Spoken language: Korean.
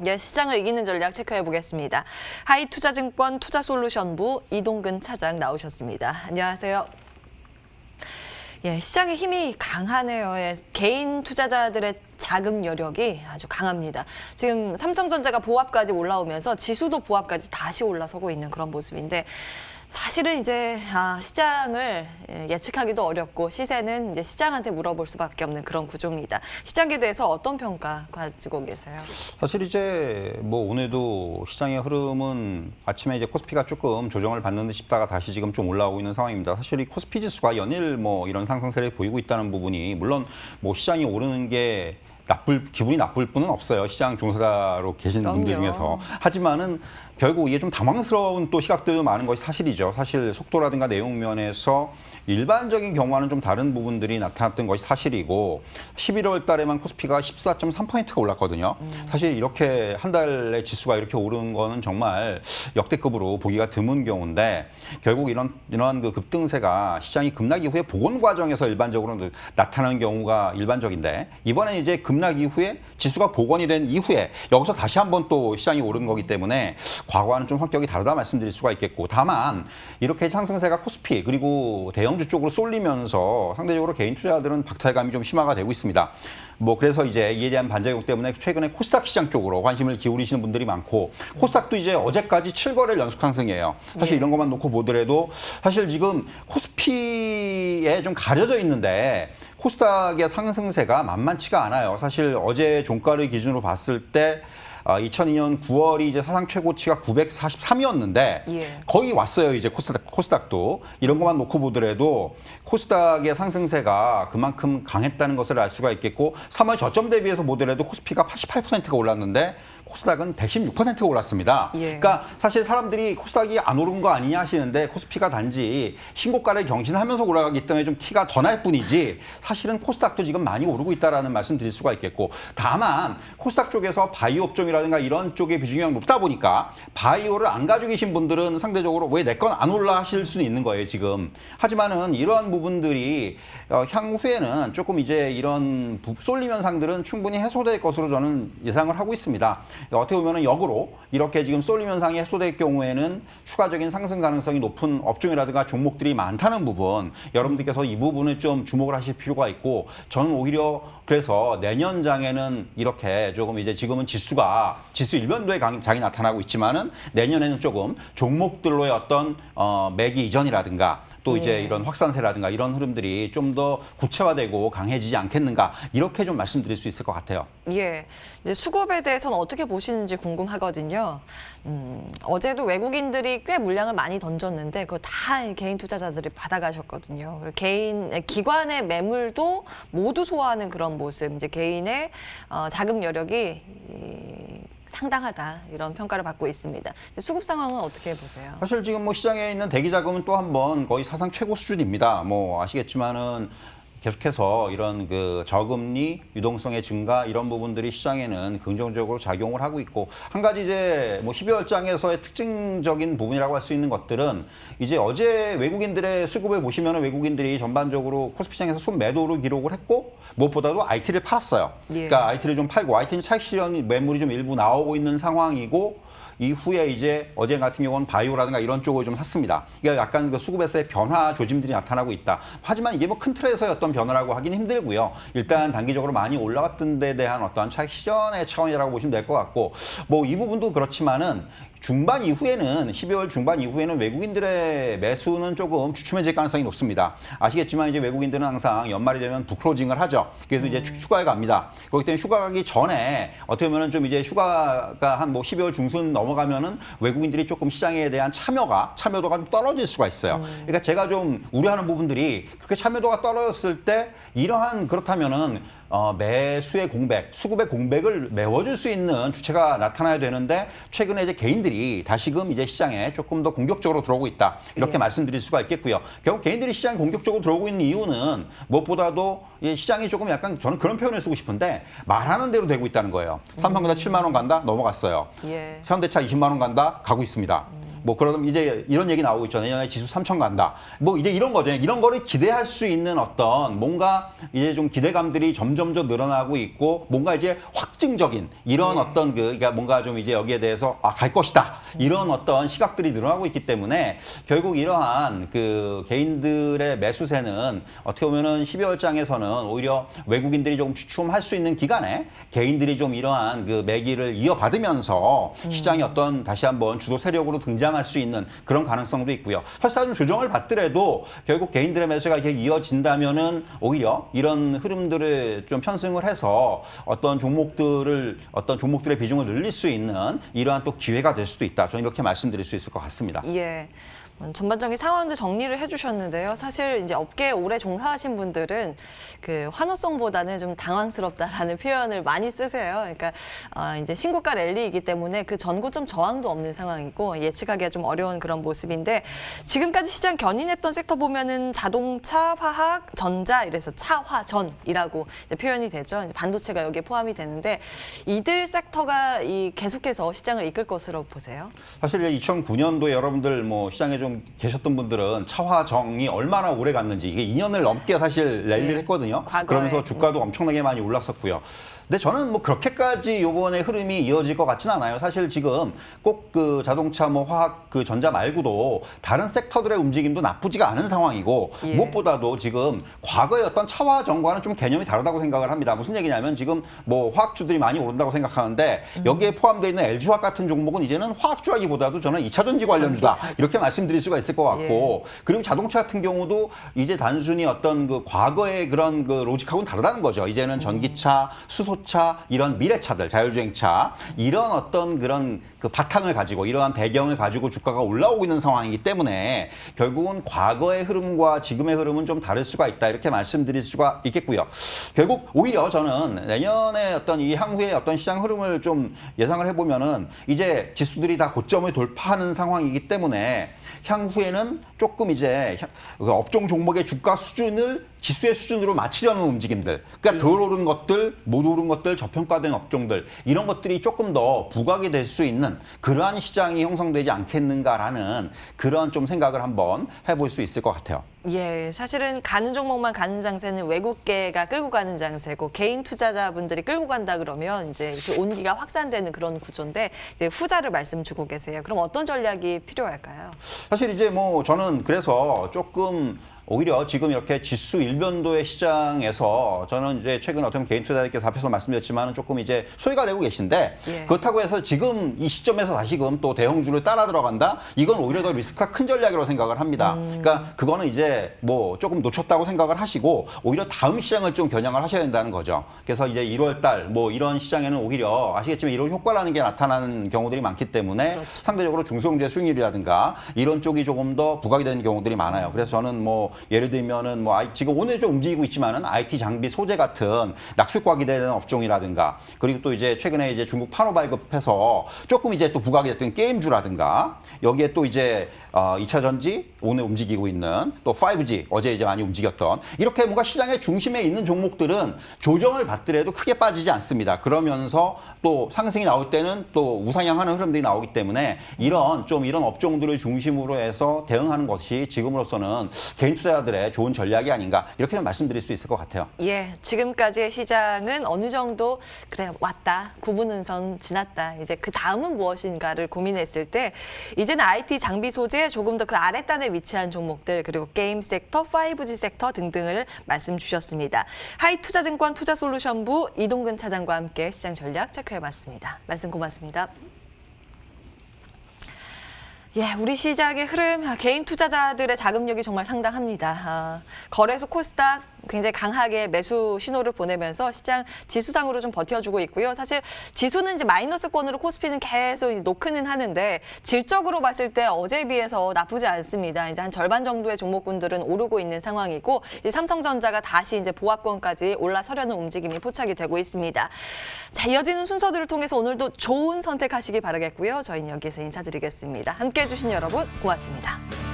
예, 시장을 이기는 전략 체크해 보겠습니다. 하이투자증권 투자솔루션부 이동근 차장 나오셨습니다. 안녕하세요. 예, 시장의 힘이 강하네요. 예, 개인 투자자들의 자금 여력이 아주 강합니다. 지금 삼성전자가 보합까지 올라오면서 지수도 보합까지 다시 올라서고 있는 그런 모습인데 사실은 이제 시장을 예측하기도 어렵고 시세는 이제 시장한테 물어볼 수밖에 없는 그런 구조입니다. 시장에 대해서 어떤 평가 가지고 계세요? 사실 이제 뭐 오늘도 시장의 흐름은 아침에 이제 코스피가 조금 조정을 받는 듯 싶다가 다시 지금 좀 올라오고 있는 상황입니다. 사실 이 코스피 지수가 연일 뭐 이런 상승세를 보이고 있다는 부분이 물론 뭐 시장이 오르는 게 기분이 나쁠 뿐은 없어요. 시장 종사자로 계신 그럼요. 분들 중에서. 하지만은 결국 이게 좀 당황스러운 또 시각들도 많은 것이 사실이죠. 사실 속도라든가 내용 면에서 일반적인 경우와는 좀 다른 부분들이 나타났던 것이 사실이고 11월 달에만 코스피가 14.3%가 올랐거든요. 사실 이렇게 한 달에 지수가 이렇게 오르는 거는 정말 역대급으로 보기가 드문 경우인데 결국 이러한 그 급등세가 시장이 급락 이후에 복원 과정에서 일반적으로 나타나는 경우가 일반적인데 이번엔 이제 급락 이후에 지수가 복원이 된 이후에 여기서 다시 한번 또 시장이 오른 거기 때문에 과거와는 좀 성격이 다르다 말씀드릴 수가 있겠고 다만 이렇게 상승세가 코스피 그리고 대형주 쪽으로 쏠리면서 상대적으로 개인 투자자들은 박탈감이 좀 심화가 되고 있습니다. 뭐 그래서 이제 이에 대한 반작용 때문에 최근에 코스닥 시장 쪽으로 관심을 기울이시는 분들이 많고 코스닥도 이제 어제까지 7거래일 연속 상승이에요. 사실 이런 것만 놓고 보더라도 사실 지금 코스피에 좀 가려져 있는데 코스닥의 상승세가 만만치가 않아요. 사실 어제 종가를 기준으로 봤을 때 2002년 9월이 이제 사상 최고치가 943이었는데 거의 왔어요. 이제 코스닥도 이런 것만 놓고 보더라도 코스닥의 상승세가 그만큼 강했다는 것을 알 수가 있겠고 3월 저점 대비해서 보더라도 코스피가 88%가 올랐는데 코스닥은 116%가 올랐습니다. 그러니까 사실 사람들이 코스닥이 안 오른 거 아니냐 하시는데 코스피가 단지 신고가를 경신하면서 올라가기 때문에 좀 티가 더 날 뿐이지 사실은 코스닥도 지금 많이 오르고 있다는 말씀 드릴 수가 있겠고 다만 코스닥 쪽에서 바이오 업종이라든가 이런 쪽의 비중이 높다 보니까 바이오를 안 가지고 계신 분들은 상대적으로 왜 내 건 안 올라 하실 수는 있는 거예요 지금. 하지만은 이러한 부분들이 향후에는 조금 이제 이런 쏠림 현상들은 충분히 해소될 것으로 저는 예상을 하고 있습니다. 어떻게 보면 역으로 이렇게 지금 쏠림 현상이 해소될 경우에는 추가적인 상승 가능성이 높은 업종이라든가 종목들이 많다는 부분 여러분들께서 이 부분을 좀 주목을 하실 필요가 있고 저는 오히려 그래서 내년장에는 이렇게 조금 이제 지금은 지수 일변도의 장이 나타나고 있지만은 내년에는 조금 종목들로의 어떤 매기 이전이라든가 또 이제 이런 확산세라든가 이런 흐름들이 좀 더 구체화되고 강해지지 않겠는가 이렇게 좀 말씀드릴 수 있을 것 같아요. 예, 이제 수급에 대해서는 어떻게 보시는지 궁금하거든요. 어제도 외국인들이 꽤 물량을 많이 던졌는데 그거 다 개인 투자자들이 받아가셨거든요. 그리고 기관의 매물도 모두 소화하는 그런 모습, 이제 개인의 자금 여력이 상당하다 이런 평가를 받고 있습니다. 수급 상황은 어떻게 보세요? 사실 지금 뭐 시장에 있는 대기 자금은 또 한 번 거의 사상 최고 수준입니다. 뭐 아시겠지만은 계속해서 이런 그 저금리, 유동성의 증가 이런 부분들이 시장에는 긍정적으로 작용을 하고 있고 한 가지 이제 뭐 12월장에서의 특징적인 부분이라고 할 수 있는 것들은 이제 어제 외국인들의 수급을 보시면은 외국인들이 전반적으로 코스피 시장에서 순매도를 기록을 했고 무엇보다도 IT를 팔았어요. 그러니까 IT를 좀 팔고 IT는 차익 실현 매물이 좀 일부 나오고 있는 상황이고 이후에 이제 어제 같은 경우는 바이오라든가 이런 쪽을 좀 샀습니다. 그러니까 약간 그 수급에서의 변화 조짐들이 나타나고 있다. 하지만 이게 뭐 큰 틀에서의 어떤 변화라고 하기는 힘들고요. 일단 단기적으로 많이 올라갔던 데 대한 어떠한 차익 실현의 차원이라고 보시면 될 것 같고 뭐 이 부분도 그렇지만은 중반 이후에는 12월 중반 이후에는 외국인들의 매수는 조금 주춤해질 가능성이 높습니다. 아시겠지만 이제 외국인들은 항상 연말이 되면 부크로징을 하죠. 그래서 이제 휴가에 갑니다. 그렇기 때문에 휴가 가기 전에 어떻게 보면 좀 이제 휴가가 한 뭐 12월 중순 넘어가면은 외국인들이 조금 시장에 대한 참여도가 좀 떨어질 수가 있어요. 그러니까 제가 좀 우려하는 부분들이 그렇게 참여도가 떨어졌을 때 그렇다면은 매수의 공백, 수급의 공백을 메워줄 수 있는 주체가 나타나야 되는데 최근에 이제 개인들이 다시금 이제 시장에 조금 더 공격적으로 들어오고 있다. 이렇게 말씀드릴 수가 있겠고요. 결국 개인들이 시장에 공격적으로 들어오고 있는 이유는 무엇보다도 시장이 조금 약간 저는 그런 표현을 쓰고 싶은데 말하는 대로 되고 있다는 거예요. 삼성전자 7만 원 간다? 넘어갔어요. 현대차 20만 원 간다? 가고 있습니다. 뭐 그러면 이제 이런 얘기 나오고 있죠. 내년에 지수 3천 간다. 뭐 이제 이런 거죠. 이런 거를 기대할 수 있는 어떤 뭔가 이제 좀 기대감들이 점점 늘어나고 있고 뭔가 이제 확증적인 이런 어떤 그러니까 뭔가 좀 이제 여기에 대해서 갈 것이다. 이런 어떤 시각들이 늘어나고 있기 때문에 결국 이러한 그 개인들의 매수세는 어떻게 보면은 12월장에서는 오히려 외국인들이 조금 주춤할 수 있는 기간에 개인들이 좀 이러한 그 매기를 이어받으면서 시장이 어떤 다시 한번 주도 세력으로 등장할 수 있는 그런 가능성도 있고요. 설사 좀 조정을 받더라도 결국 개인들의 매수가 이렇게 이어진다면은 오히려 이런 흐름들을 좀 편승을 해서 어떤 종목들의 비중을 늘릴 수 있는 이러한 또 기회가 될 수도 있다. 저는 이렇게 말씀드릴 수 있을 것 같습니다. 예. 전반적인 상황들 정리를 해주셨는데요. 사실 이제 업계에 오래 종사하신 분들은 그 환호성보다는 좀 당황스럽다라는 표현을 많이 쓰세요. 그러니까 이제 신고가 랠리이기 때문에 그 전고점 저항도 없는 상황이고 예측하기가 좀 어려운 그런 모습인데 지금까지 시장 견인했던 섹터 보면은 자동차, 화학, 전자 이래서 차화전이라고 이제 표현이 되죠. 이제 반도체가 여기에 포함이 되는데 이들 섹터가 계속해서 시장을 이끌 것으로 보세요. 사실 2009년도에 여러분들 뭐 시장에 좀 계셨던 분들은 차화정이 얼마나 오래 갔는지 이게 2년을 넘게 사실 랠리를 했거든요. 과거에. 그러면서 주가도 엄청나게 많이 올랐었고요. 근데 저는 뭐 그렇게까지 요번에 흐름이 이어질 것 같지는 않아요. 사실 지금 꼭 그 자동차 뭐 화학 그 전자 말고도 다른 섹터들의 움직임도 나쁘지가 않은 상황이고 무엇보다도 지금 과거의 어떤 차화정과는 좀 개념이 다르다고 생각을 합니다. 무슨 얘기냐면 지금 뭐 화학주들이 많이 오른다고 생각하는데 여기에 포함되어 있는 LG화학 같은 종목은 이제는 화학주라기보다도 저는 2차전지 관련주다. 이렇게 말씀드릴 수가 있을 것 같고 그리고 자동차 같은 경우도 이제 단순히 어떤 그 과거의 그런 그 로직하고는 다르다는 거죠. 이제는 전기차, 수소차, 이런 미래차들, 자율주행차 이런 어떤 그런 그 바탕을 가지고 이러한 배경을 가지고 주가가 올라오고 있는 상황이기 때문에 결국은 과거의 흐름과 지금의 흐름은 좀 다를 수가 있다. 이렇게 말씀드릴 수가 있겠고요. 결국 오히려 저는 내년에 어떤 이 향후의 어떤 시장 흐름을 좀 예상을 해보면은 이제 지수들이 다 고점을 돌파하는 상황이기 때문에 향후에는 조금 이제 업종 종목의 주가 수준을 지수의 수준으로 맞추려는 움직임들, 그러니까 덜 오른 것들, 못 오른 것들, 저평가된 업종들 이런 것들이 조금 더 부각이 될 수 있는 그러한 시장이 형성되지 않겠는가라는 그런 좀 생각을 한번 해볼 수 있을 것 같아요. 예, 사실은 가는 종목만 가는 장세는 외국계가 끌고 가는 장세고 개인 투자자분들이 끌고 간다 그러면 이제 그 온기가 확산되는 그런 구조인데 이제 후자를 말씀 주고 계세요. 그럼 어떤 전략이 필요할까요? 사실 이제 뭐 저는 그래서 조금 오히려 지금 이렇게 지수 일변도의 시장에서 저는 이제 최근 어떤 개인 투자자들께서 앞에서 말씀드렸지만 조금 이제 소외가 되고 계신데 그렇다고 해서 지금 이 시점에서 다시금 또 대형주를 따라 들어간다? 이건 오히려 더 리스크가 큰 전략이라고 생각을 합니다. 그러니까 그거는 이제 뭐 조금 놓쳤다고 생각을 하시고 오히려 다음 시장을 좀 겨냥을 하셔야 된다는 거죠. 그래서 이제 1월 달 뭐 이런 시장에는 오히려 아시겠지만 1월 효과라는 게 나타나는 경우들이 많기 때문에 그렇죠. 상대적으로 중소형제 수익률이라든가 이런 쪽이 조금 더 부각이 되는 경우들이 많아요. 그래서 저는 뭐 예를 들면은 뭐 지금 오늘 좀 움직이고 있지만은 IT 장비 소재 같은 낙수과 기대되는 업종이라든가 그리고 또 이제 최근에 이제 중국 판호 발급해서 조금 이제 또 부각이 됐던 게임주라든가 여기에 또 이제 2차 전지 오늘 움직이고 있는 또 5G 어제 이제 많이 움직였던 이렇게 뭔가 시장의 중심에 있는 종목들은 조정을 받더라도 크게 빠지지 않습니다. 그러면서 또 상승이 나올 때는 또 우상향하는 흐름들이 나오기 때문에 이런 업종들을 중심으로 해서 대응하는 것이 지금으로서는 개인 투자자들의 좋은 전략이 아닌가 이렇게 좀 말씀드릴 수 있을 것 같아요. 예, 지금까지의 시장은 어느 정도 그래 왔다, 구분은선 지났다. 이제 그 다음은 무엇인가를 고민했을 때 이제는 IT 장비 소재 조금 더 그 아랫단에 위치한 종목들 그리고 게임 섹터, 5G 섹터 등등을 말씀 주셨습니다. 하이투자증권 투자솔루션부 이동근 차장과 함께 시장 전략 체크해봤습니다. 말씀 고맙습니다. 예, 우리 시장의 흐름, 개인 투자자들의 자금력이 정말 상당합니다. 거래소 코스닥 굉장히 강하게 매수 신호를 보내면서 시장 지수상으로 좀 버텨주고 있고요. 사실 지수는 이제 마이너스권으로 코스피는 계속 노크는 하는데 질적으로 봤을 때 어제에 비해서 나쁘지 않습니다. 이제 한 절반 정도의 종목군들은 오르고 있는 상황이고 이제 삼성전자가 다시 이제 보합권까지 올라서려는 움직임이 포착이 되고 있습니다. 자, 이어지는 순서들을 통해서 오늘도 좋은 선택하시기 바라겠고요. 저희는 여기서 인사드리겠습니다. 함께해 주신 여러분 고맙습니다.